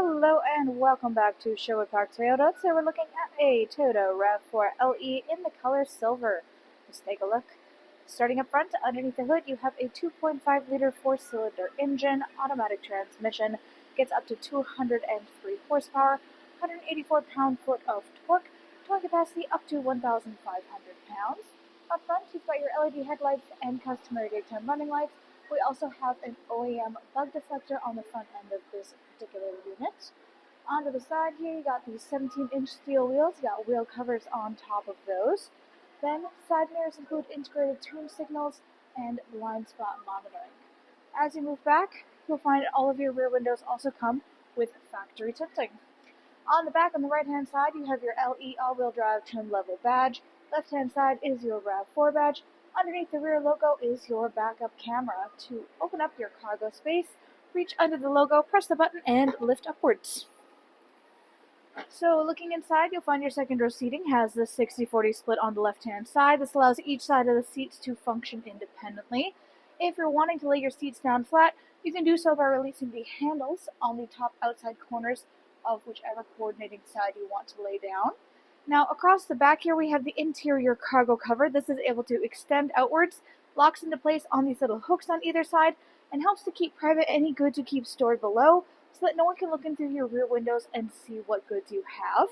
Hello and welcome back to Sherwood Park Toyota. Today we're looking at a Toyota RAV4 LE in the color silver. Let's take a look. Starting up front, underneath the hood, you have a 2.5-liter 4-cylinder engine, automatic transmission, gets up to 203 horsepower, 184 pound-foot of torque, towing capacity up to 1,500 pounds. Up front, you've got your LED headlights and customary daytime running lights. We also have an OEM bug deflector on the front end of this particular unit. Onto the side here, you got these 17-inch steel wheels. You got wheel covers on top of those. Then, side mirrors include integrated turn signals and blind spot monitoring. As you move back, you'll find all of your rear windows also come with factory tinting. On the back, on the right-hand side, you have your LE all-wheel drive trim level badge. Left-hand side is your RAV4 badge. Underneath the rear logo is your backup camera. To open up your cargo space, reach under the logo, press the button, and lift upwards. So looking inside, you'll find your second row seating has the 60-40 split on the left-hand side. This allows each side of the seats to function independently. If you're wanting to lay your seats down flat, you can do so by releasing the handles on the top outside corners of whichever coordinating side you want to lay down. Now, across the back here, we have the interior cargo cover. This is able to extend outwards, locks into place on these little hooks on either side, and helps to keep private any goods you keep stored below, so that no one can look in through your rear windows and see what goods you have.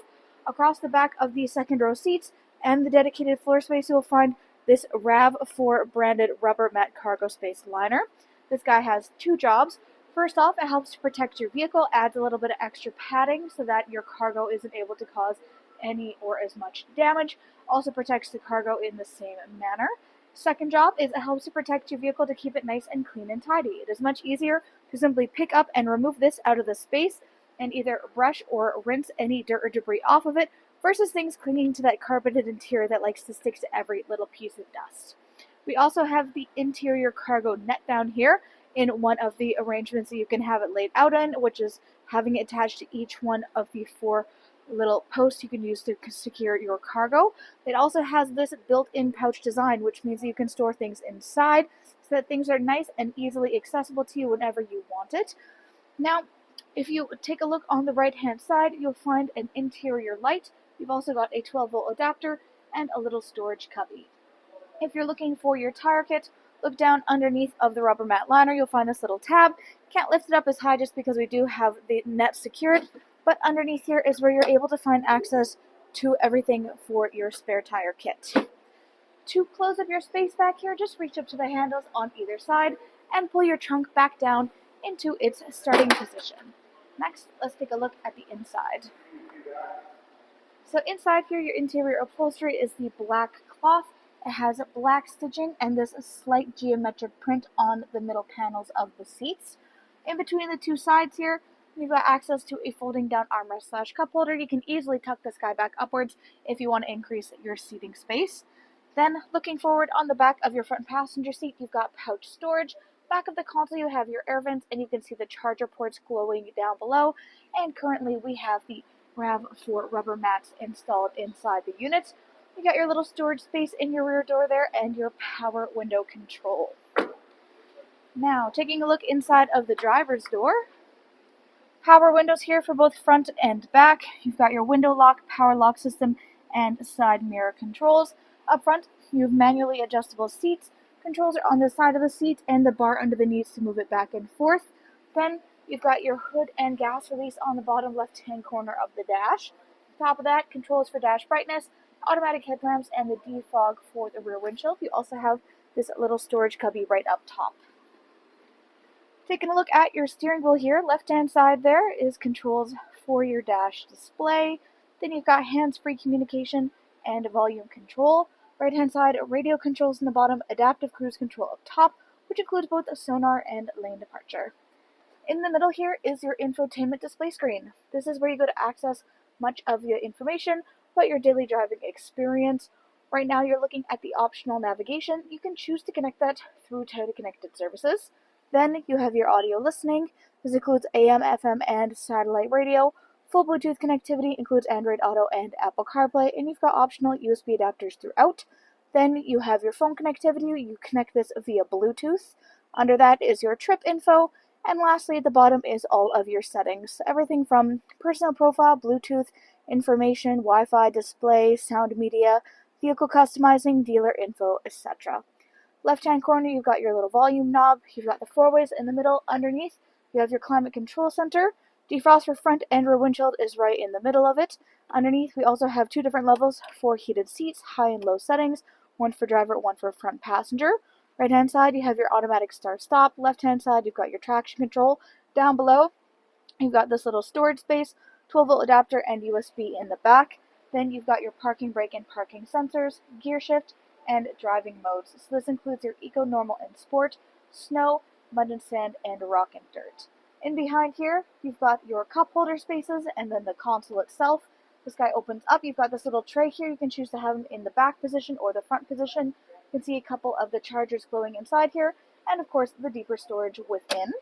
Across the back of the second row seats and the dedicated floor space, you'll find this RAV4 branded rubber mat cargo space liner. This guy has two jobs. First off, it helps to protect your vehicle, adds a little bit of extra padding so that your cargo isn't able to cause any or as much damage. Also protects the cargo in the same manner. Second job is it helps to protect your vehicle to keep it nice and clean and tidy. It is much easier to simply pick up and remove this out of the space and either brush or rinse any dirt or debris off of it versus things clinging to that carpeted interior that likes to stick to every little piece of dust. We also have the interior cargo net down here in one of the arrangements that you can have it laid out in, which is having it attached to each one of the four little posts you can use to secure your cargo. It also has this built-in pouch design, which means you can store things inside so that things are nice and easily accessible to you whenever you want it. Now, if you take a look on the right-hand side, you'll find an interior light. You've also got a 12-volt adapter and a little storage cubby. If you're looking for your tire kit, look down underneath of the rubber mat liner. You'll find this little tab. Can't lift it up as high just because we do have the net secured, but underneath here is where you're able to find access to everything for your spare tire kit. To close up your space back here, just reach up to the handles on either side and pull your trunk back down into its starting position. Next, let's take a look at the inside. So inside here, your interior upholstery is the black cloth. It has black stitching and this slight geometric print on the middle panels of the seats. In between the two sides here, you've got access to a folding down armrest / cup holder. You can easily tuck this guy back upwards if you want to increase your seating space. Then, looking forward on the back of your front passenger seat, you've got pouch storage. Back of the console, you have your air vents, and you can see the charger ports glowing down below. And currently, we have the RAV4 rubber mats installed inside the unit. You got your little storage space in your rear door there, and your power window control. Now, taking a look inside of the driver's door. Power windows here for both front and back. You've got your window lock, power lock system, and side mirror controls. Up front, you have manually adjustable seats. Controls are on the side of the seat and the bar under the knees to move it back and forth. Then you've got your hood and gas release on the bottom left-hand corner of the dash. On top of that, controls for dash brightness, automatic headlamps, and the defog for the rear windshield. You also have this little storage cubby right up top. Taking a look at your steering wheel here, left-hand side there is controls for your dash display. Then you've got hands-free communication and volume control. Right-hand side, radio controls in the bottom, adaptive cruise control up top, which includes both a sonar and lane departure. In the middle here is your infotainment display screen. This is where you go to access much of your information about your daily driving experience. Right now you're looking at the optional navigation. You can choose to connect that through Toyota Connected Services. Then you have your audio listening. This includes AM, FM, and satellite radio. Full Bluetooth connectivity includes Android Auto and Apple CarPlay, and you've got optional USB adapters throughout. Then you have your phone connectivity. You connect this via Bluetooth. Under that is your trip info, And lastly, at the bottom is all of your settings. Everything from personal profile, Bluetooth, information, Wi-Fi, display, sound media, vehicle customizing, dealer info, etc. Left-hand corner, you've got your little volume knob. You've got the four ways in the middle. Underneath, you have your climate control center. Defrost for front and rear windshield is right in the middle of it. Underneath, we also have two different levels for heated seats, high and low settings, one for driver, one for front passenger. Right-hand side, you have your automatic start-stop. Left-hand side, you've got your traction control. Down below, you've got this little storage space, 12-volt adapter, and USB in the back. Then you've got your parking brake and parking sensors, gear shift, and driving modes. So this includes your Eco, Normal, and Sport, Snow, Mud and Sand, and Rock and Dirt. In behind here, you've got your cup holder spaces and then the console itself. This guy opens up. You've got this little tray here. You can choose to have them in the back position or the front position. You can see a couple of the chargers glowing inside here, and of course the deeper storage within.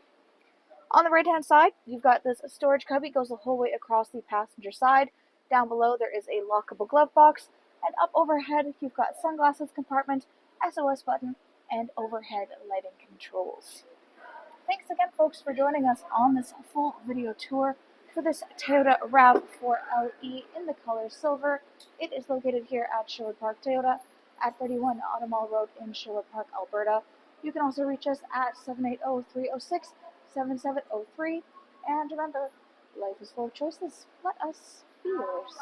On the right-hand side, you've got this storage cubby. It goes the whole way across the passenger side. Down below, there is a lockable glove box. And up overhead, you've got sunglasses compartment, SOS button, and overhead lighting controls. Thanks again, folks, for joining us on this full video tour for this Toyota RAV4 LE in the color silver. It is located here at Sherwood Park Toyota at 31 Automall Road in Sherwood Park, Alberta. You can also reach us at 780-306-7703. And remember, life is full of choices. Let us be yours.